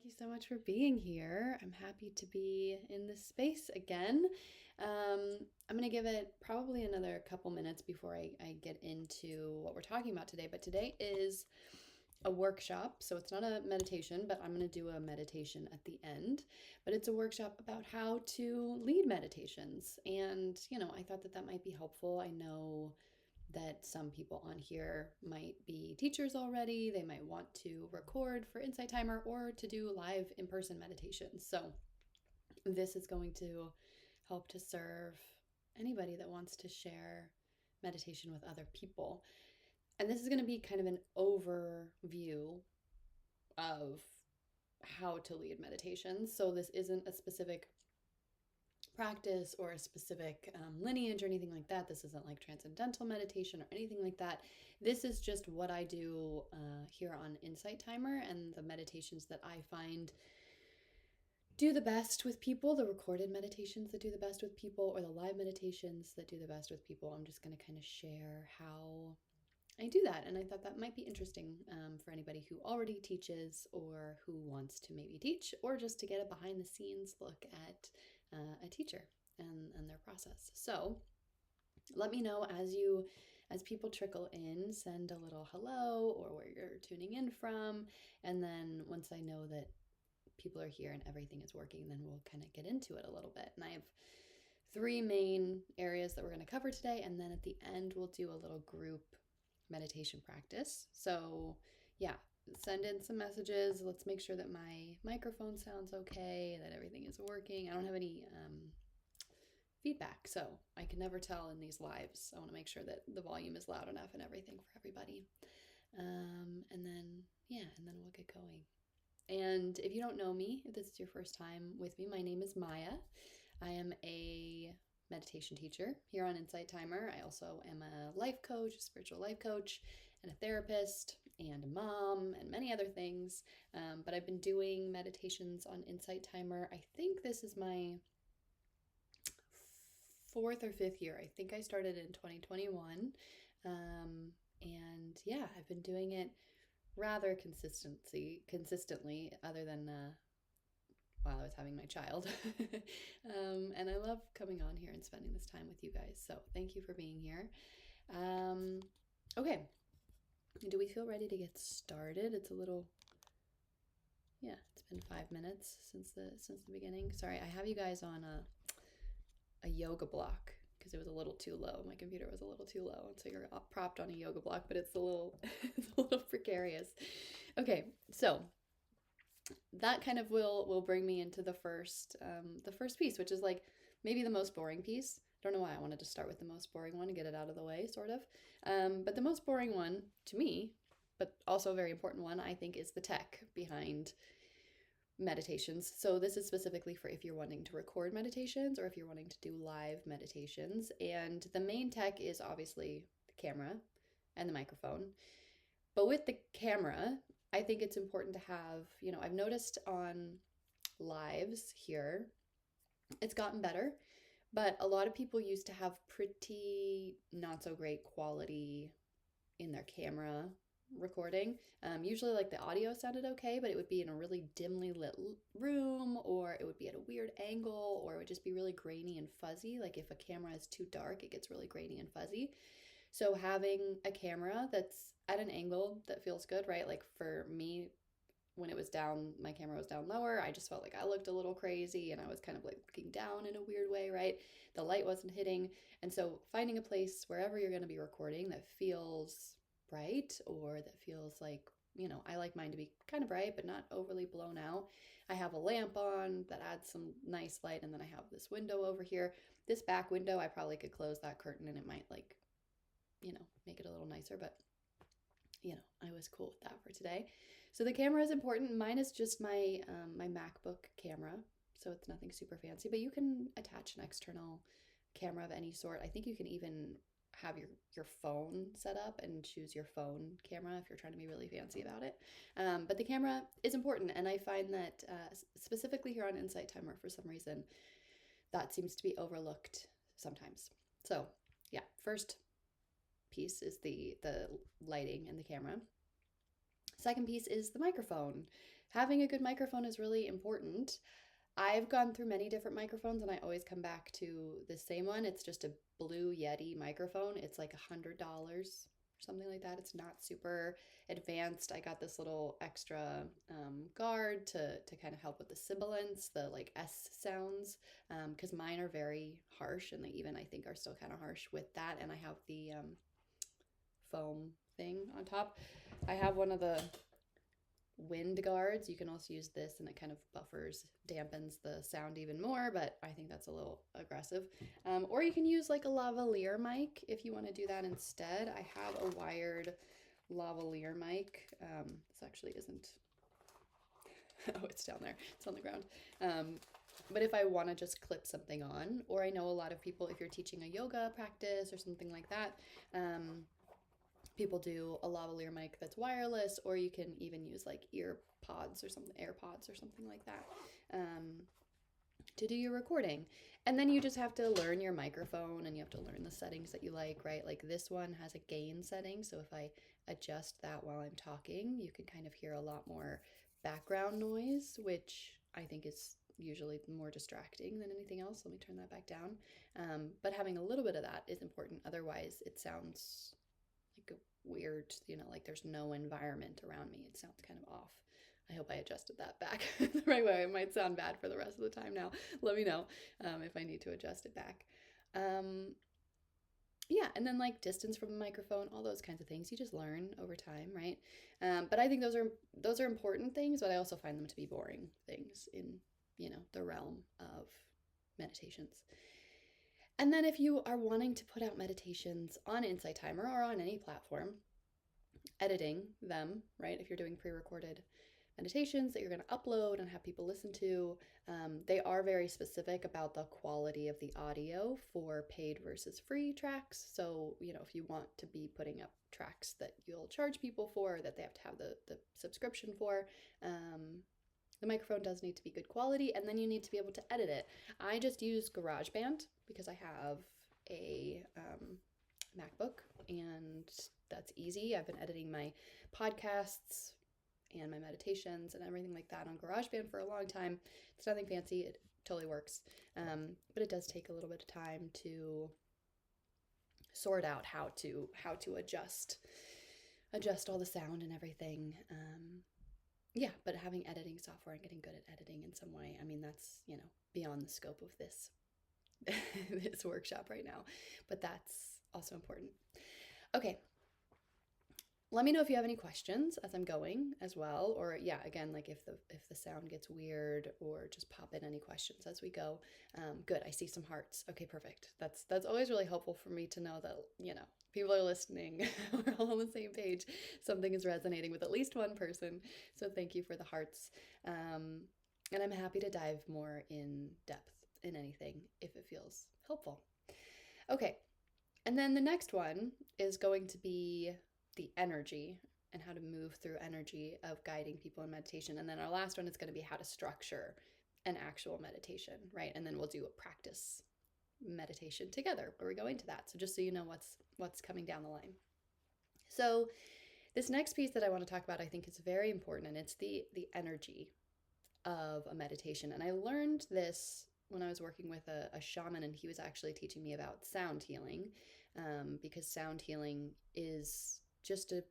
you so much for being here. I'm happy to be in this space again. I'm going to give it probably another couple minutes before I get into what we're talking about today. But today is a workshop. So it's not a meditation, but I'm going to do a meditation at the end. But it's a workshop about how to lead meditations. And, I thought that that might be helpful. I know that some people on here might be teachers already. They might want to record for Insight Timer or to do live in-person meditations. So this is going to help to serve anybody that wants to share meditation with other people. And this is going to be kind of an overview of how to lead meditations. So this isn't a specific practice or a specific lineage or anything like that. This isn't like transcendental meditation or anything like that. This is just what I do here on Insight Timer and the meditations that I find do the best with people, the recorded meditations that do the best with people, or the live meditations that do the best with people. I'm just going to kind of share how I do that. And I thought that might be interesting for anybody who already teaches or who wants to maybe teach, or just to get a behind the scenes look at a teacher and their process. So let me know as people trickle in, send a little hello or where you're tuning in from. And then once I know that people are here and everything is working, then we'll kind of get into it a little bit. And I have 3 main areas that we're going to cover today. And then at the end, we'll do a little group meditation practice. So yeah, send in some messages. Let's make sure that my microphone sounds okay, that everything is working. I don't have any feedback, so I can never tell in these lives. I want to make sure that the volume is loud enough and everything for everybody. And then we'll get going. And if you don't know me, if this is your first time with me, my name is Maya. I am a meditation teacher here on Insight Timer. I also am a life coach, a spiritual life coach, and a therapist, and a mom, and many other things. But I've been doing meditations on Insight Timer. I think this is my 4th or 5th year. I think I started in 2021. And yeah, I've been doing it rather consistently, other than while I was having my child. And I love coming on here and spending this time with you guys. So thank you for being here. Okay. Do we feel ready to get started? It's been 5 minutes since the beginning. Sorry, I have you guys on a yoga block because it was a little too low. My computer was a little too low, and so you're propped on a yoga block, but it's a little precarious. Okay, so that kind of will bring me into the first piece, which is like maybe the most boring piece. I don't know why I wanted to start with the most boring one and get it out of the way, sort of. But the most boring one to me, but also a very important one, I think, is the tech behind meditations. So this is specifically for if you're wanting to record meditations or if you're wanting to do live meditations. And the main tech is obviously the camera and the microphone. But with the camera, I think it's important to have, I've noticed on lives here, it's gotten better, but a lot of people used to have pretty not so great quality in their camera recording. Usually like the audio sounded okay, but it would be in a really dimly lit room, or it would be at a weird angle, or it would just be really grainy and fuzzy. Like if a camera is too dark, it gets really grainy and fuzzy. So having a camera that's at an angle that feels good, right? Like for me, when it was down, my camera was down lower, I just felt like I looked a little crazy and I was kind of like looking down in a weird way, right? The light wasn't hitting. And so finding a place wherever you're going to be recording that feels bright, or that feels like, I like mine to be kind of bright, but not overly blown out. I have a lamp on that adds some nice light, and then I have this window over here. This back window, I probably could close that curtain and it might make it a little nicer, but I was cool with that for today. So the camera is important. Mine is just my MacBook camera, so it's nothing super fancy, but you can attach an external camera of any sort. I think you can even have your phone set up and choose your phone camera if you're trying to be really fancy about it. But the camera is important, and I find that specifically here on Insight Timer, for some reason, that seems to be overlooked sometimes. So yeah, first piece is the lighting and the camera. Second piece is the microphone. having a good microphone is really important. I've gone through many different microphones and I always come back to the same one. It's just a Blue Yeti microphone. It's like $100 or something like that. It's not super advanced. I got this little extra guard to kind of help with the sibilance, the like S sounds, because mine are very harsh and they even I think are still kind of harsh with that. And I have the foam thing on top. I have one of the wind guards. You can also use this and it kind of dampens the sound even more, but I think that's a little aggressive. Or you can use like a lavalier mic if you want to do that instead. I have a wired lavalier mic. This actually isn't, oh, it's down there. It's on the ground. But if I want to just clip something on, or I know a lot of people, if you're teaching a yoga practice or something like that, people do a lavalier mic that's wireless, or you can even use like AirPods or something like that to do your recording. And then you just have to learn your microphone and you have to learn the settings that you like, right? Like this one has a gain setting, so if I adjust that while I'm talking, you can kind of hear a lot more background noise, which I think is usually more distracting than anything else. Let me turn that back down. But having a little bit of that is important. Otherwise, it sounds like a weird, like there's no environment around me. It sounds kind of off. I hope I adjusted that back the right way. It might sound bad for the rest of the time now. Let me know if I need to adjust it back. Yeah, and then like distance from the microphone, all those kinds of things you just learn over time, right? But I think those are important things, but I also find them to be boring things in the realm of meditations. And then if you are wanting to put out meditations on Insight Timer or on any platform, editing them, right? If you're doing pre-recorded meditations that you're going to upload and have people listen to, they are very specific about the quality of the audio for paid versus free tracks. So, if you want to be putting up tracks that you'll charge people for, that they have to have the subscription for, the microphone does need to be good quality, and then you need to be able to edit it. I just use GarageBand because I have a MacBook, and that's easy. I've been editing my podcasts and my meditations and everything like that on GarageBand for a long time. It's nothing fancy. It totally works. But it does take a little bit of time to sort out how to adjust all the sound and everything. Yeah, but having editing software and getting good at editing in some way, I mean, that's, beyond the scope of this this workshop right now, but that's also important. Okay. Let me know if you have any questions as I'm going as well, or yeah, again, like if the sound gets weird, or just pop in any questions as we go. Good, I see some hearts. Okay, perfect. That's always really helpful for me to know that, people are listening. We're all on the same page. Something is resonating with at least one person. So thank you for the hearts. And I'm happy to dive more in depth in anything if it feels helpful. Okay, and then the next one is going to be the energy and how to move through energy of guiding people in meditation. And then our last one is going to be how to structure an actual meditation, right? And then we'll do a practice meditation together where we go into that. So just so you know what's coming down the line. So this next piece that I want to talk about, I think is very important, and it's the energy of a meditation. And I learned this when I was working with a shaman, and he was actually teaching me about sound healing, because sound healing is just a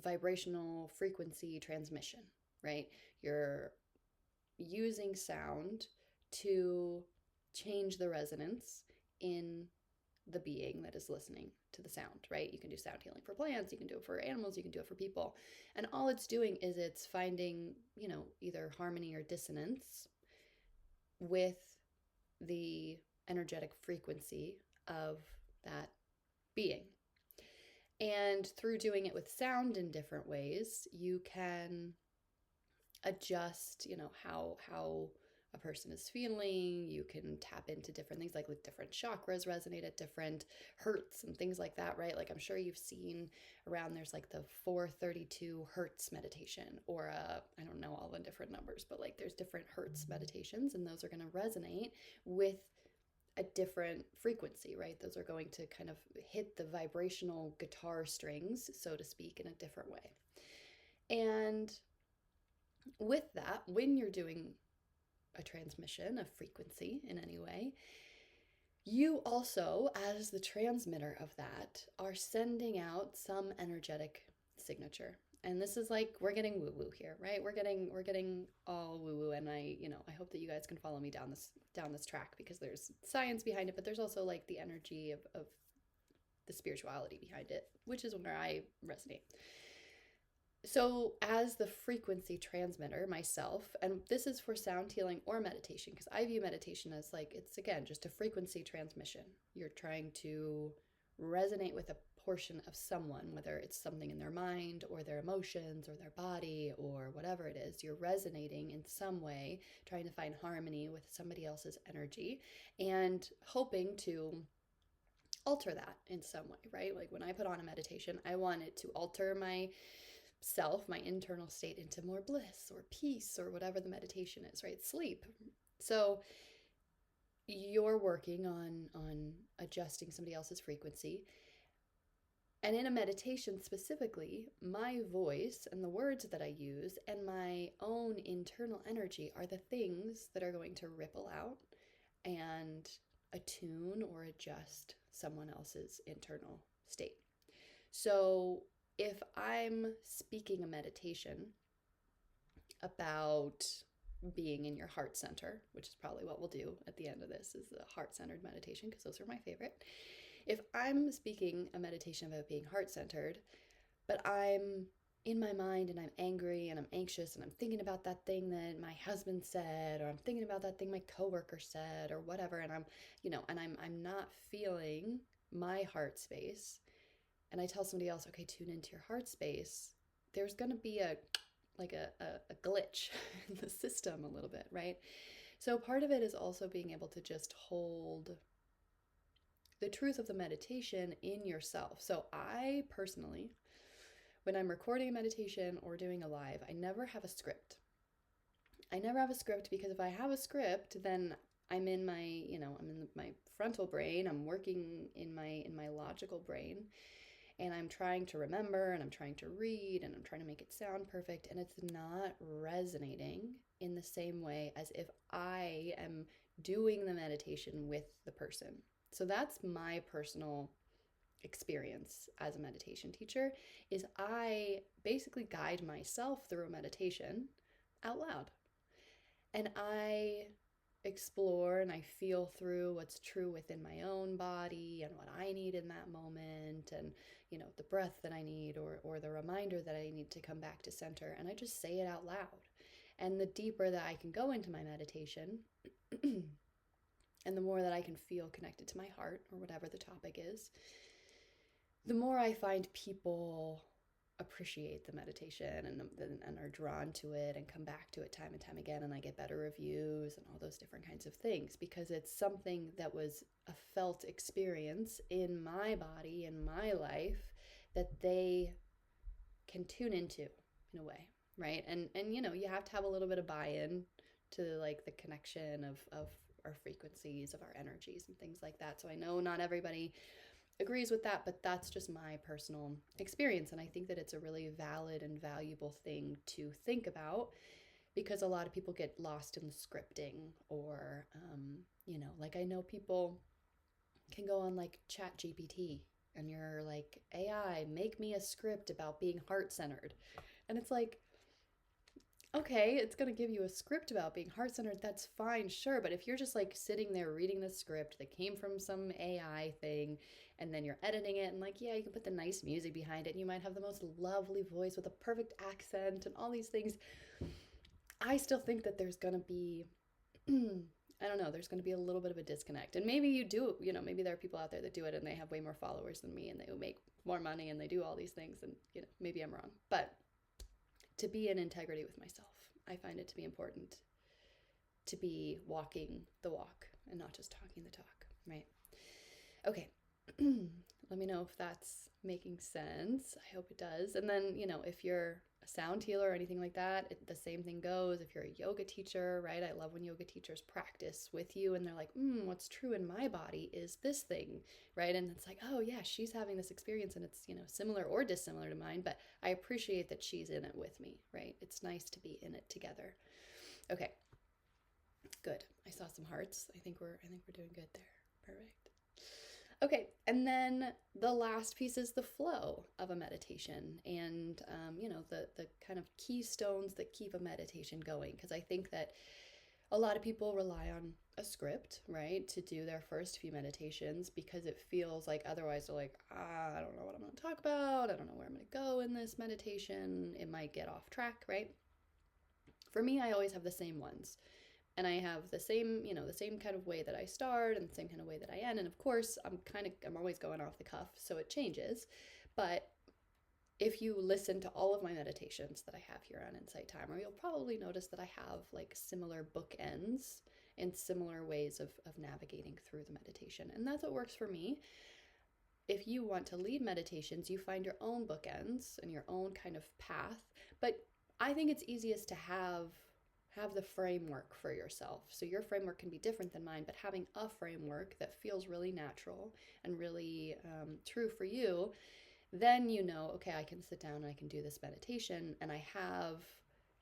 vibrational frequency transmission, right? You're using sound to change the resonance in the being that is listening to the sound, right? You can do sound healing for plants, you can do it for animals, you can do it for people. And all it's doing is it's finding, either harmony or dissonance with the energetic frequency of that being. And through doing it with sound in different ways, you can adjust, how a person is feeling. You can tap into different things, like different chakras resonate at different hertz and things like that, right? Like I'm sure you've seen around, there's like the 432 hertz meditation, or I don't know all the different numbers, but like there's different hertz meditations, and those are going to resonate with a different frequency, right? Those are going to kind of hit the vibrational guitar strings, so to speak, in a different way. And with that, when you're doing a transmission of frequency in any way, you also, as the transmitter of that, are sending out some energetic signature. And this is like, we're getting woo woo here, right? We're getting all woo woo, and I hope that you guys can follow me down this track, because there's science behind it, but there's also like the energy of the spirituality behind it, which is where I resonate. So, as the frequency transmitter myself, and this is for sound healing or meditation, because I view meditation as like, it's again just a frequency transmission. You're trying to resonate with a portion of someone, whether it's something in their mind or their emotions or their body or whatever it is. You're resonating in some way, trying to find harmony with somebody else's energy and hoping to alter that in some way, right? Like when I put on a meditation, I want it to alter my self, my internal state, into more bliss or peace or whatever the meditation is, right? Sleep. So you're working on adjusting somebody else's frequency. And in a meditation specifically, my voice and the words that I use and my own internal energy are the things that are going to ripple out and attune or adjust someone else's internal state. So if I'm speaking a meditation about being in your heart center, which is probably what we'll do at the end of this, is the heart-centered meditation, because those are my favorite. If I'm speaking a meditation about being heart-centered, but I'm in my mind and I'm angry and I'm anxious and I'm thinking about that thing that my husband said, or I'm thinking about that thing my coworker said, or whatever, and I'm not feeling my heart space, and I tell somebody else, okay, tune into your heart space, there's going to be a glitch in the system a little bit, right? So part of it is also being able to just hold the truth of the meditation in yourself. So I personally, when I'm recording a meditation or doing a live, I never have a script. I never have a script, because if I have a script, then I'm in my, I'm in my frontal brain, I'm working in my logical brain, and I'm trying to remember, and I'm trying to read, and I'm trying to make it sound perfect, and it's not resonating in the same way as if I am doing the meditation with the person. So that's my personal experience as a meditation teacher, is I basically guide myself through a meditation out loud. And I explore and I feel through what's true within my own body and what I need in that moment, and the breath that I need, or the reminder that I need to come back to center, and I just say it out loud. And the deeper that I can go into my meditation and the more that I can feel connected to my heart, or whatever the topic is, the more I find people appreciate the meditation and are drawn to it and come back to it time and time again, and I get better reviews and all those different kinds of things, because it's something that was a felt experience in my body, in my life, that they can tune into in a way, right? And you have to have a little bit of buy-in to like the connection of our frequencies, of our energies and things like that. So I know not everybody agrees with that, but that's just my personal experience. And I think that it's a really valid and valuable thing to think about, because a lot of people get lost in the scripting, or, like I know people can go on like Chat GPT and you're like, AI, make me a script about being heart-centered. And it's like, okay, it's going to give you a script about being heart-centered. That's fine, sure. But if you're just like sitting there reading the script that came from some AI thing, and then you're editing it, and like, yeah, you can put the nice music behind it, and you might have the most lovely voice with a perfect accent and all these things, I still think that there's going to be, I don't know, there's going to be a little bit of a disconnect. And maybe you do, maybe there are people out there that do it and they have way more followers than me, and they make more money and they do all these things, and maybe I'm wrong. But to be in integrity with myself, I find it to be important to be walking the walk and not just talking the talk, right? Okay. Let me know if that's making sense. I hope it does. And then, if you're a sound healer or anything like that, the same thing goes. If you're a yoga teacher, right? I love when yoga teachers practice with you and they're like, what's true in my body is this thing, right? And it's like, oh yeah, she's having this experience and it's, similar or dissimilar to mine, but I appreciate that she's in it with me, right? It's nice to be in it together. Okay, good. I saw some hearts. I think we're doing good there. Perfect. Okay, and then the last piece is the flow of a meditation and, the kind of keystones that keep a meditation going. Because I think that a lot of people rely on a script, right, to do their first few meditations because it feels like otherwise they're like, I don't know what I'm going to talk about. I don't know where I'm going to go in this meditation. It might get off track, right? For me, I always have the same ones. And I have the same kind of way that I start and the same kind of way that I end. And of course, I'm always going off the cuff, so it changes. But if you listen to all of my meditations that I have here on Insight Timer, you'll probably notice that I have like similar bookends and similar ways of navigating through the meditation. And that's what works for me. If you want to lead meditations, you find your own bookends and your own kind of path. But I think it's easiest to have the framework for yourself. So your framework can be different than mine, but having a framework that feels really natural and really true for you, then okay, I can sit down and I can do this meditation and I have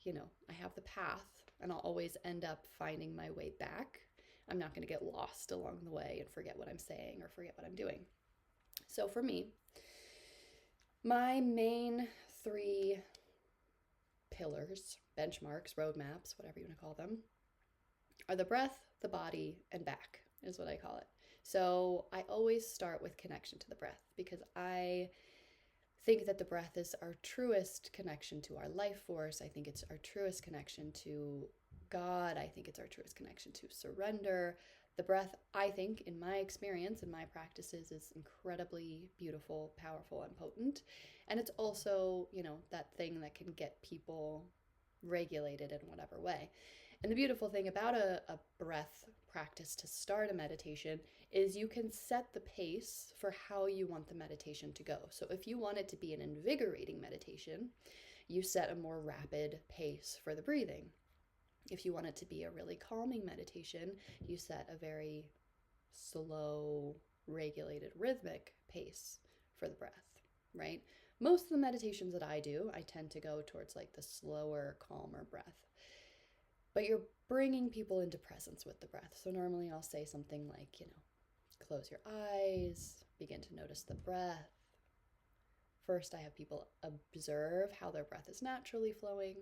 the path and I'll always end up finding my way back. I'm not going to get lost along the way and forget what I'm saying or forget what I'm doing. So for me, my main 3 pillars, benchmarks, roadmaps, whatever you want to call them, are the breath, the body, and back is what I call it. So I always start with connection to the breath because I think that the breath is our truest connection to our life force. I think it's our truest connection to God. I think it's our truest connection to surrender. The breath, I think, in my experience and my practices, is incredibly beautiful, powerful, and potent. And it's also, that thing that can get people regulated in whatever way. And the beautiful thing about a breath practice to start a meditation is you can set the pace for how you want the meditation to go. So if you want it to be an invigorating meditation, you set a more rapid pace for the breathing. If you want it to be a really calming meditation, you set a very slow, regulated, rhythmic pace for the breath, right? Most of the meditations that I do, I tend to go towards like the slower, calmer breath. But you're bringing people into presence with the breath. So normally I'll say something like, close your eyes, begin to notice the breath. First, I have people observe how their breath is naturally flowing.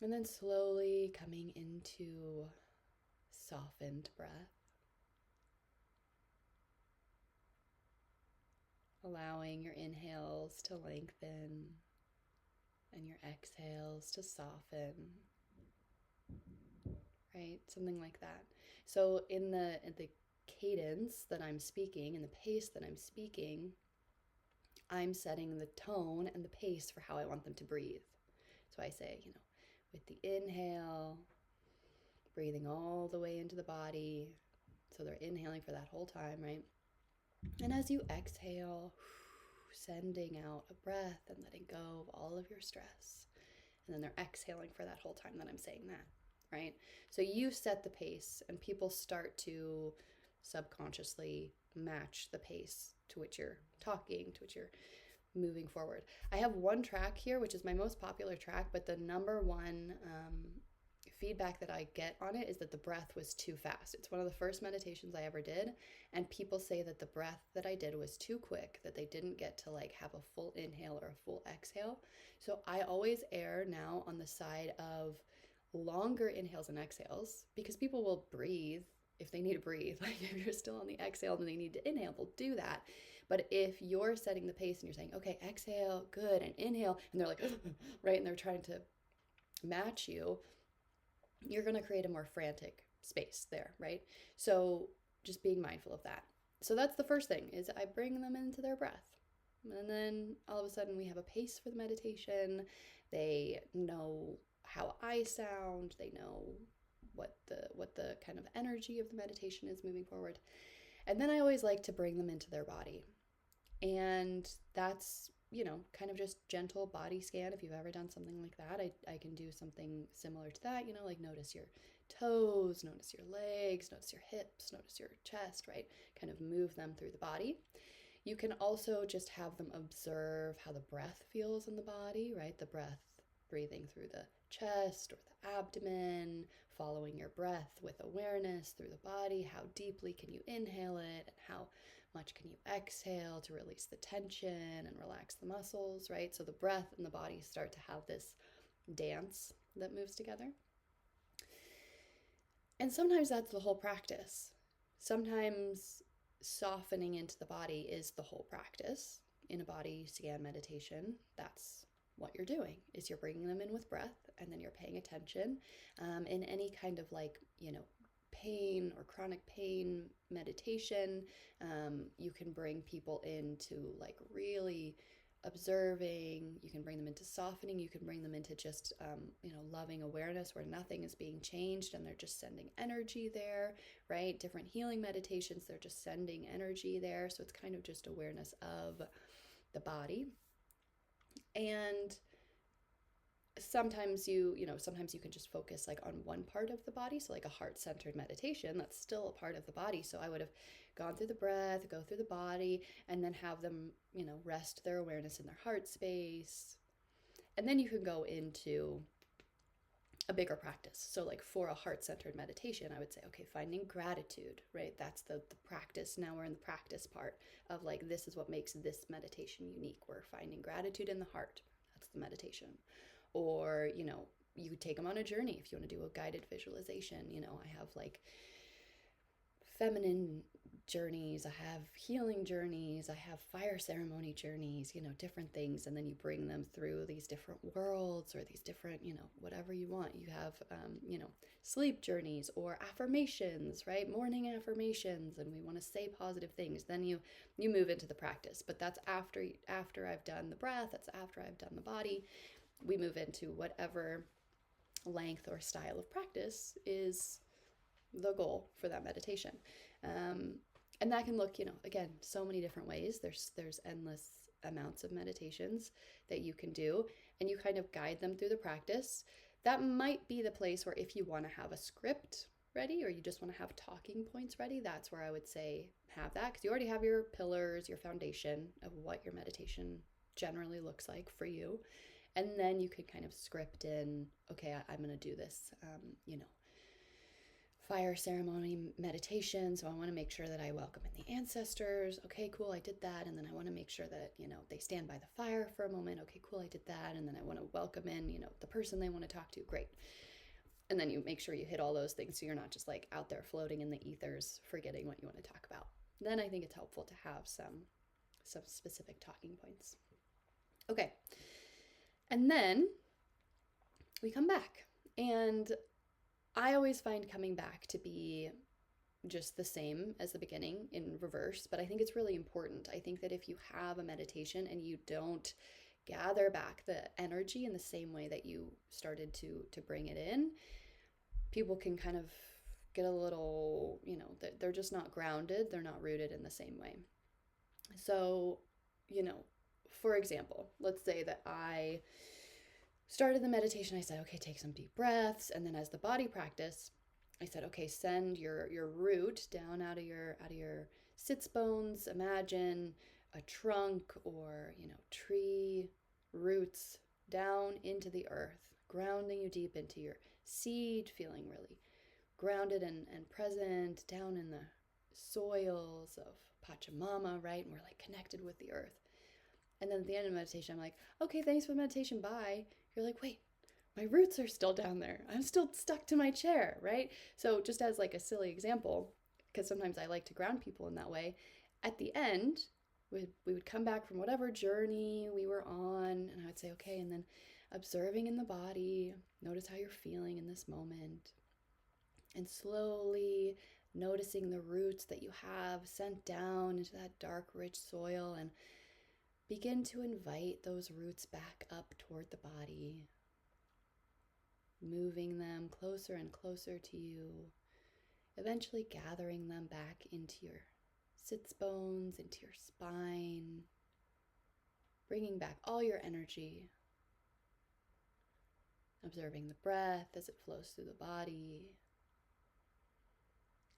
And then slowly coming into softened breath. Allowing your inhales to lengthen and your exhales to soften, right? Something like that. So in the cadence that I'm speaking, in the pace that I'm speaking, I'm setting the tone and the pace for how I want them to breathe. So I say, with the inhale, breathing all the way into the body. So they're inhaling for that whole time, right? And as you exhale, sending out a breath and letting go of all of your stress. And then they're exhaling for that whole time that I'm saying that, right? So you set the pace and people start to subconsciously match the pace to which you're talking, to which you're moving forward. I have one track here, which is my most popular track, but the number one feedback that I get on it is that the breath was too fast. It's one of the first meditations I ever did, and people say that the breath that I did was too quick, that they didn't get to like have a full inhale or a full exhale. So I always err now on the side of longer inhales and exhales because people will breathe if they need to breathe. Like if you're still on the exhale and they need to inhale, they'll do that. But if you're setting the pace and you're saying, okay, exhale, good, and inhale, and they're like, right, and they're trying to match you, you're going to create a more frantic space there, right? So just being mindful of that. So that's the first thing, is I bring them into their breath. And then all of a sudden we have a pace for the meditation. They know how I sound. They know what the kind of energy of the meditation is moving forward. And then I always like to bring them into their body. And that's kind of just gentle body scan. If you've ever done something like that, I can do something similar to that, like notice your toes, notice your legs, notice your hips, notice your chest, right? Kind of move them through the body. You can also just have them observe how the breath feels in the body, right? The breath, breathing through the chest or the abdomen, following your breath with awareness through the body. How deeply can you inhale it, and how much can you exhale to release the tension and relax the muscles, right? So the breath and the body start to have this dance that moves together. And sometimes that's the whole practice. Sometimes softening into the body is the whole practice. In a body scan meditation, that's what you're doing, is you're bringing them in with breath, and then you're paying attention. In any kind of pain or chronic pain meditation, you can bring people into really observing. You can bring them into softening. You can bring them into just loving awareness, where nothing is being changed and they're just sending energy there, right? Different healing meditations, they're just sending energy there. So it's kind of just awareness of the body. And sometimes you can just focus on one part of the body. So a heart-centered meditation, that's still a part of the body. So I would have gone through the breath, go through the body, and then have them, rest their awareness in their heart space. And then you can go into a bigger practice. So for a heart-centered meditation, I would say, okay, finding gratitude, right? That's the practice. Now we're in the practice part of this is what makes this meditation unique. We're finding gratitude in the heart. That's the meditation. Or, you could take them on a journey if you want to do a guided visualization. I have feminine journeys, I have healing journeys, I have fire ceremony journeys, different things. And then you bring them through these different worlds or these different, whatever you want. You have, sleep journeys or affirmations, right? Morning affirmations, and we want to say positive things. Then you move into the practice. But that's after I've done the breath, that's after I've done the body. We move into whatever length or style of practice is the goal for that meditation. And that can look, again, so many different ways. There's endless amounts of meditations that you can do, and you kind of guide them through the practice. That might be the place where if you want to have a script ready, or you just want to have talking points ready, that's where I would say have that, because you already have your pillars, your foundation of what your meditation generally looks like for you. And then you could kind of script in, okay, I'm going to do this, fire ceremony meditation. So I want to make sure that I welcome in the ancestors. Okay, cool, I did that. And then I want to make sure that, they stand by the fire for a moment. Okay, cool, I did that. And then I want to welcome in, the person they want to talk to. Great. And then you make sure you hit all those things so you're not just out there floating in the ethers, forgetting what you want to talk about. Then I think it's helpful to have some specific talking points. Okay. And then we come back, and I always find coming back to be just the same as the beginning in reverse, but I think it's really important. I think that if you have a meditation and you don't gather back the energy in the same way that you started to bring it in, people can kind of get a little, they're just not grounded, they're not rooted in the same way. So, for example, let's say that I started the meditation. I said, okay, take some deep breaths. And then as the body practice, I said, okay, send your root down out of your sits bones. Imagine a trunk or, tree roots down into the earth, grounding you deep into your seed, feeling really grounded and present down in the soils of Pachamama, right? And we're connected with the earth. And then at the end of the meditation, I'm like, okay, thanks for the meditation, bye. You're like, wait, my roots are still down there. I'm still stuck to my chair, right? So just as a silly example, because sometimes I like to ground people in that way, at the end, we would come back from whatever journey we were on, and I would say, okay, and then observing in the body, notice how you're feeling in this moment, and slowly noticing the roots that you have sent down into that dark, rich soil, and begin to invite those roots back up toward the body, moving them closer and closer to you, eventually gathering them back into your sits bones, into your spine, bringing back all your energy, observing the breath as it flows through the body,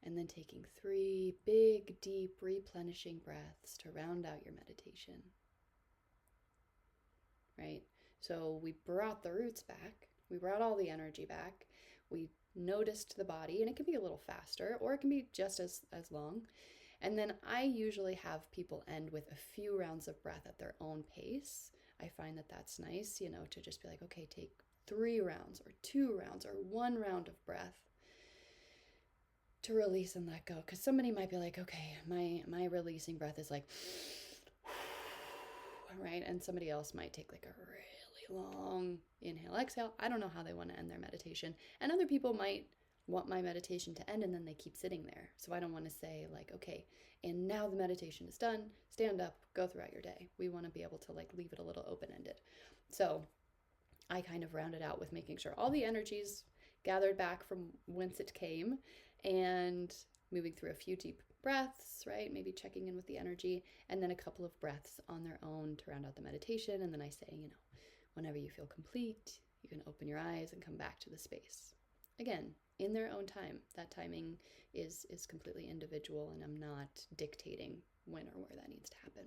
and then taking 3 big, deep, replenishing breaths to round out your meditation. Right? So we brought the roots back, we brought all the energy back, we noticed the body, and it can be a little faster, or it can be just as long. And then I usually have people end with a few rounds of breath at their own pace. I find that that's nice, to just be like, okay, take 3 rounds or 2 rounds or 1 round of breath to release and let go. Because somebody might be like, okay, my releasing breath is like, right? And somebody else might take like a really long inhale, exhale. I don't know how they want to end their meditation. And other people might want my meditation to end and then they keep sitting there. So I don't want to say like, okay, and now the meditation is done, stand up, go throughout your day. We want to be able to like leave it a little open-ended. So I kind of rounded out with making sure all the energy's gathered back from whence it came and moving through a few deep breaths, right? Maybe checking in with the energy, and then a couple of breaths on their own to round out the meditation. And then I say, whenever you feel complete, you can open your eyes and come back to the space. Again, in their own time. That timing is completely individual, and I'm not dictating when or where that needs to happen.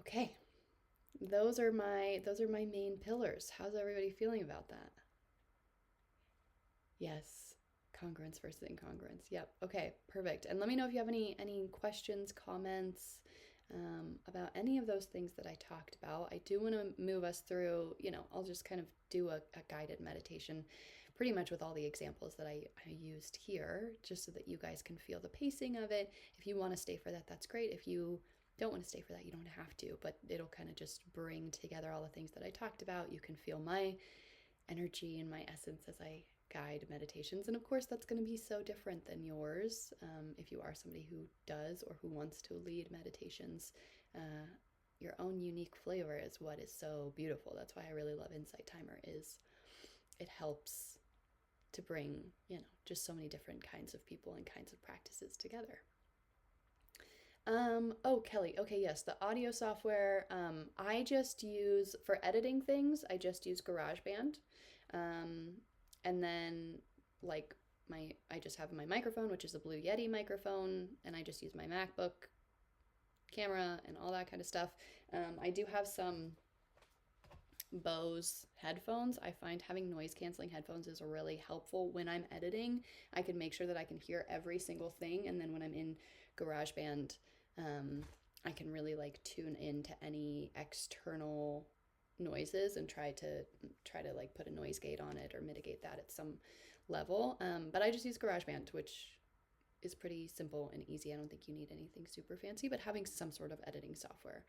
Okay. Those are my main pillars. How's everybody feeling about that? Yes. Congruence versus incongruence. Yep. Okay, perfect. And let me know if you have any questions, comments about any of those things that I talked about. I do want to move us through, I'll just kind of do a guided meditation pretty much with all the examples that I used here, just so that you guys can feel the pacing of it. If you want to stay for that, that's great. If you don't want to stay for that, you don't have to, but it'll kind of just bring together all the things that I talked about. You can feel my energy and my essence as I guide meditations. And of course, that's going to be so different than yours. If you are somebody who does or who wants to lead meditations, your own unique flavor is what is so beautiful. That's why I really love Insight Timer, is it helps to bring, just so many different kinds of people and kinds of practices together. Oh, Kelly. Okay, yes, the audio software. I just use, for editing things, I just use GarageBand. And then like I just have my microphone, which is a Blue Yeti microphone, and I just use my MacBook camera and all that kind of stuff. I do have some Bose headphones. I find having noise canceling headphones is really helpful when I'm editing. I can make sure that I can hear every single thing, and then when I'm in GarageBand, I can really like tune into any external noises and try to like put a noise gate on it or mitigate that at some level. But I just use GarageBand, which is pretty simple and easy. I don't think you need anything super fancy, but having some sort of editing software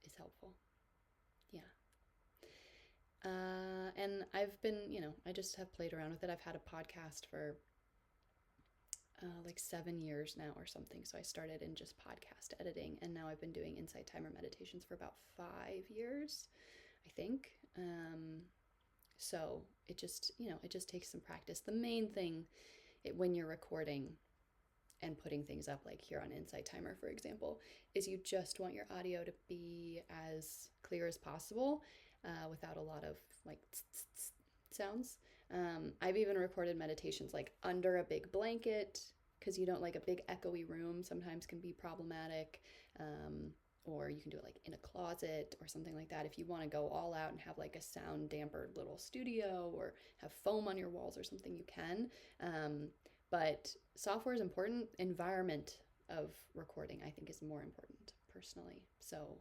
is helpful. Yeah. And I've been, I just have played around with it. I've had a podcast for like 7 years now or something. So I started in just podcast editing, and now I've been doing Insight Timer meditations for about 5 years, I think. So it just, it just takes some practice. The main thing when you're recording and putting things up, like here on Insight Timer, for example, is you just want your audio to be as clear as possible without a lot of like sounds. I've even recorded meditations like under a big blanket, because a big echoey room sometimes can be problematic. Or you can do it like in a closet or something like that. If you want to go all out and have like a sound dampered little studio or have foam on your walls or something, you can. But software is important. Environment of recording, I think, is more important personally. So,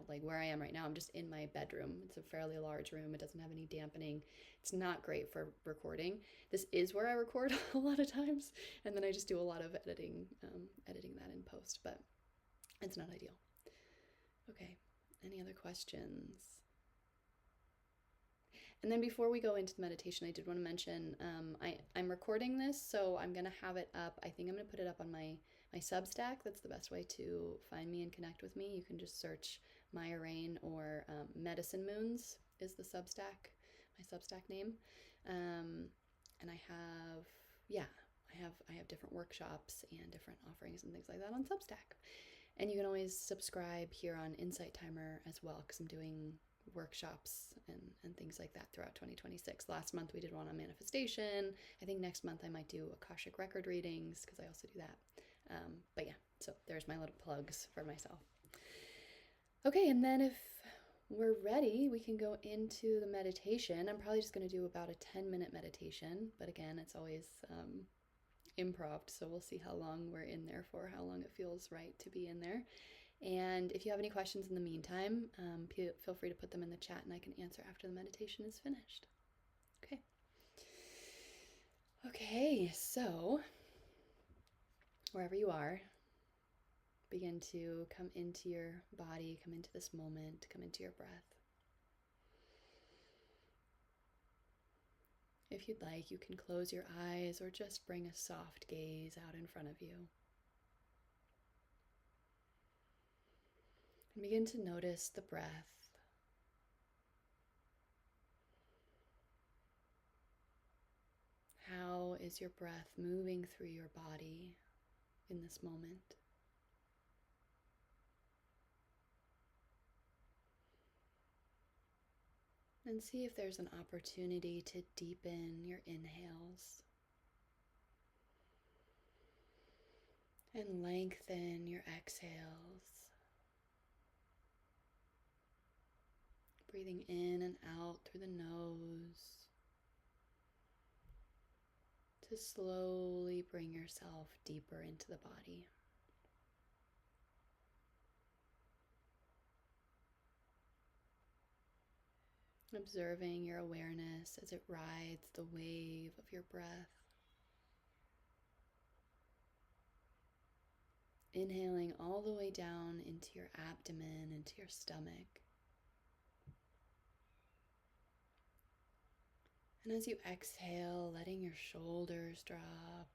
like where I am right now, I'm just in my bedroom. It's a fairly large room. It doesn't have any dampening. It's not great for recording. This is where I record a lot of times. And then I just do a lot of editing that in post, but it's not ideal. Okay, any other questions? And then before we go into the meditation, I did want to mention, I'm recording this, so I'm going to have it up. I think I'm going to put it up on my Substack. That's the best way to find me and connect with me. You can just search MayaRain, or Medicine Moons is the Substack, my Substack name. And I have different workshops and different offerings and things like that on Substack. And you can always subscribe here on Insight Timer as well, because I'm doing workshops and things like that throughout 2026. Last month we did one on manifestation. I think next month I might do Akashic record readings, because I also do that. But yeah, so there's my little plugs for myself. Okay, and then if we're ready, we can go into the meditation. I'm probably just going to do about a 10-minute meditation, but again, it's always improv, so we'll see how long we're in there for, how long it feels right to be in there. And if you have any questions in the meantime, feel free to put them in the chat and I can answer after the meditation is finished. Okay, so wherever you are, begin to come into your body, come into this moment, come into your breath. If you'd like, you can close your eyes or just bring a soft gaze out in front of you. And begin to notice the breath. How is your breath moving through your body in this moment? And see if there's an opportunity to deepen your inhales and lengthen your exhales. Breathing in and out through the nose to slowly bring yourself deeper into the body. Observing your awareness as it rides the wave of your breath. Inhaling all the way down into your abdomen, into your stomach. And as you exhale, letting your shoulders drop,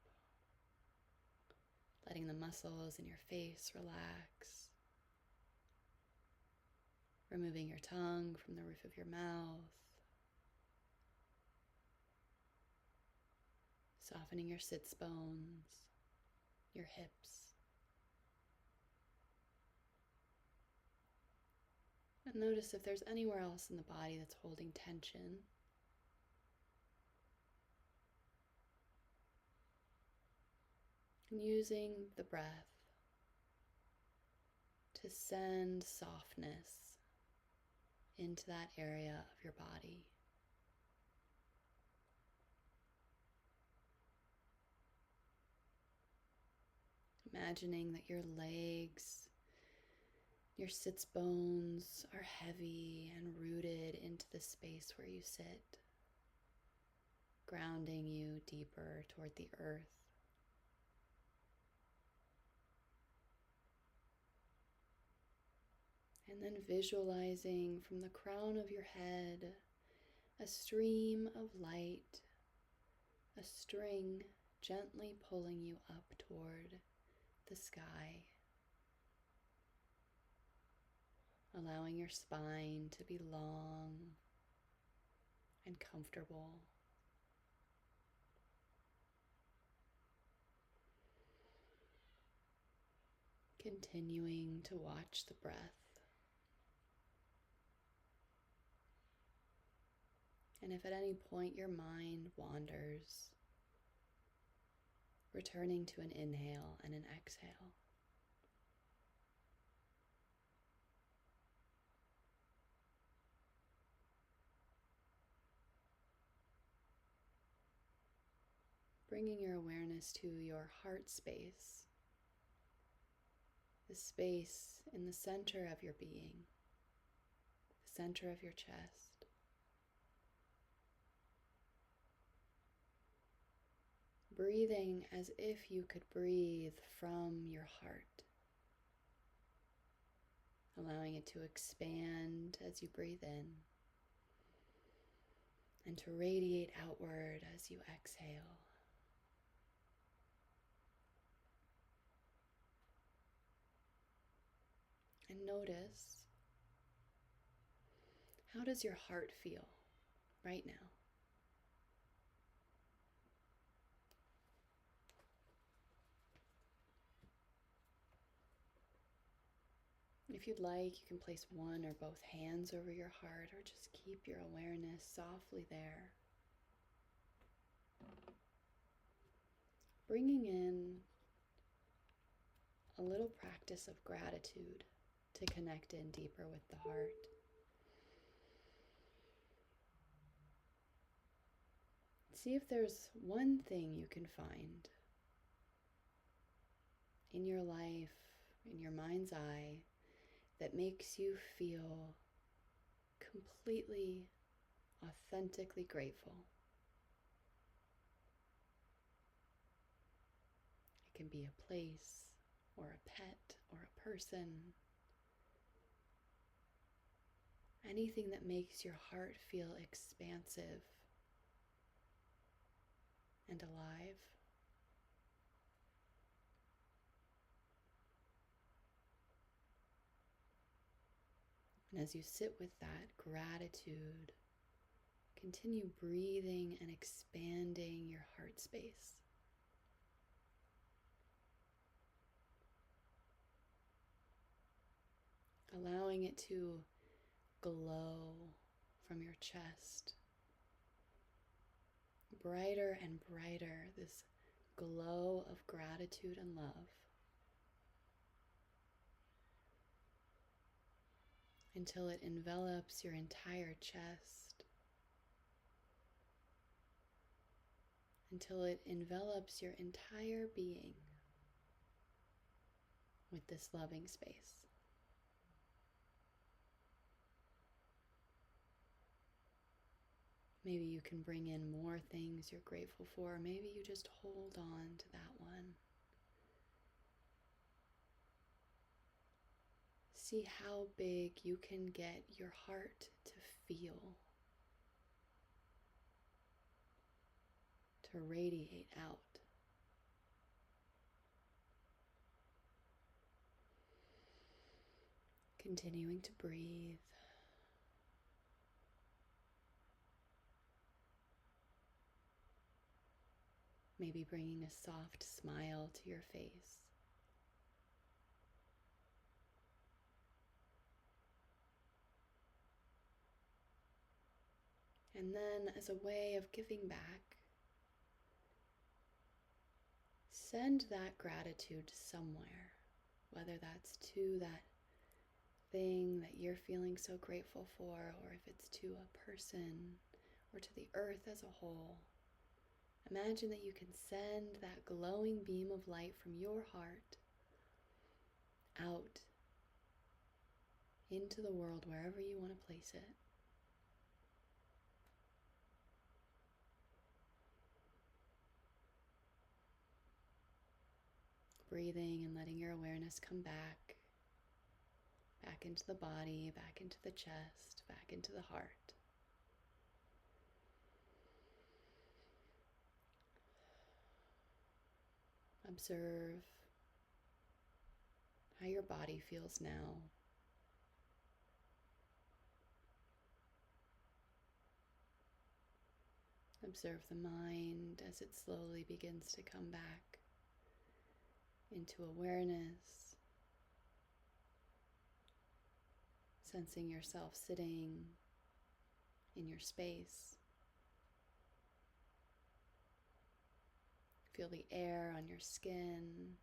letting the muscles in your face relax, removing your tongue from the roof of your mouth, softening your sits bones, your hips. And notice if there's anywhere else in the body that's holding tension. And using the breath to send softness into that area of your body. Imagining that your legs, your sits bones are heavy and rooted into the space where you sit, grounding you deeper toward the earth. And then visualizing from the crown of your head a stream of light, a string gently pulling you up toward the sky, allowing your spine to be long and comfortable. Continuing to watch the breath. And if at any point your mind wanders, returning to an inhale and an exhale. Bringing your awareness to your heart space, the space in the center of your being, the center of your chest. Breathing as if you could breathe from your heart, allowing it to expand as you breathe in and to radiate outward as you exhale. And notice, how does your heart feel right now? If you'd like, you can place one or both hands over your heart, or just keep your awareness softly there. Bringing in a little practice of gratitude to connect in deeper with the heart. See if there's one thing you can find in your life, in your mind's eye, that makes you feel completely, authentically grateful. It can be a place, or a pet, or a person. Anything that makes your heart feel expansive and alive. And as you sit with that gratitude, continue breathing and expanding your heart space. Allowing it to glow from your chest. Brighter and brighter, this glow of gratitude and love. Until it envelops your entire chest. Until it envelops your entire being with this loving space. Maybe you can bring in more things you're grateful for. Maybe you just hold on to that one. See how big you can get your heart to feel, to radiate out. Continuing to breathe. Maybe bringing a soft smile to your face. And then, as a way of giving back, send that gratitude somewhere, whether that's to that thing that you're feeling so grateful for, or if it's to a person, or to the earth as a whole. Imagine that you can send that glowing beam of light from your heart out into the world, wherever you want to place it. Breathing and letting your awareness come back into the body, back into the chest, back into the heart. Observe how your body feels now. Observe the mind as it slowly begins to come back into awareness, sensing yourself sitting in your space. Feel the air on your skin,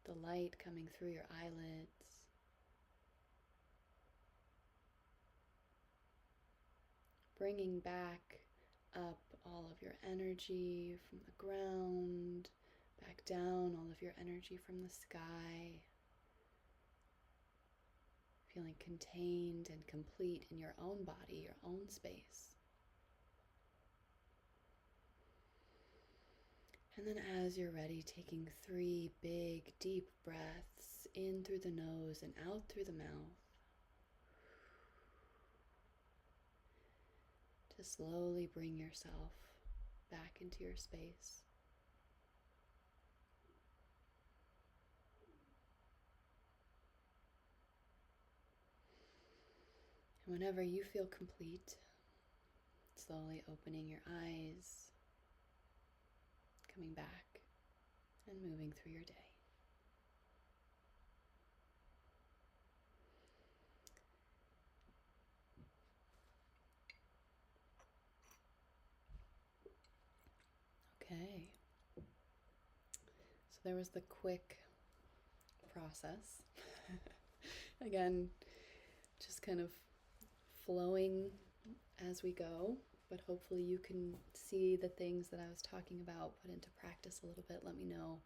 the light coming through your eyelids. Bringing back up all of your energy from the ground, back down all of your energy from the sky. Feeling contained and complete in your own body, your own space. And then as you're ready, taking 3 big, deep breaths in through the nose and out through the mouth. To slowly bring yourself back into your space. And whenever you feel complete, slowly opening your eyes, coming back, and moving through your day. So there was the quick process. Again, just kind of flowing as we go, but hopefully you can see the things that I was talking about, put into practice a little bit. Let me know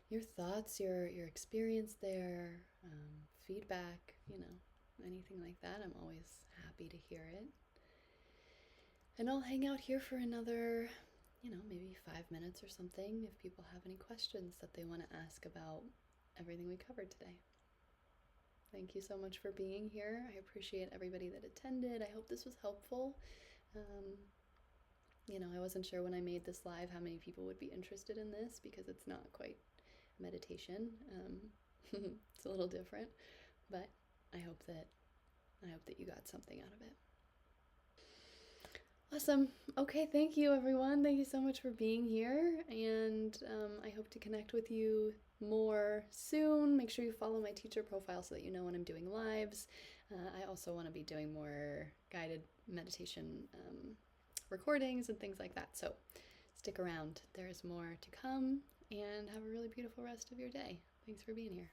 your thoughts, your experience there, feedback, anything like that. I'm always happy to hear it. And I'll hang out here for another, maybe 5 minutes or something if people have any questions that they want to ask about everything we covered today. Thank you so much for being here. I appreciate everybody that attended. I hope this was helpful. I wasn't sure when I made this live how many people would be interested in this because it's not quite meditation. It's a little different, but I hope that you got something out of it. Awesome. Okay, thank you everyone. Thank you so much for being here, and I hope to connect with you more soon. Make sure you follow my teacher profile so that you know when I'm doing lives. I also want to be doing more guided meditation recordings and things like that, so stick around. There's more to come, and have a really beautiful rest of your day. Thanks for being here.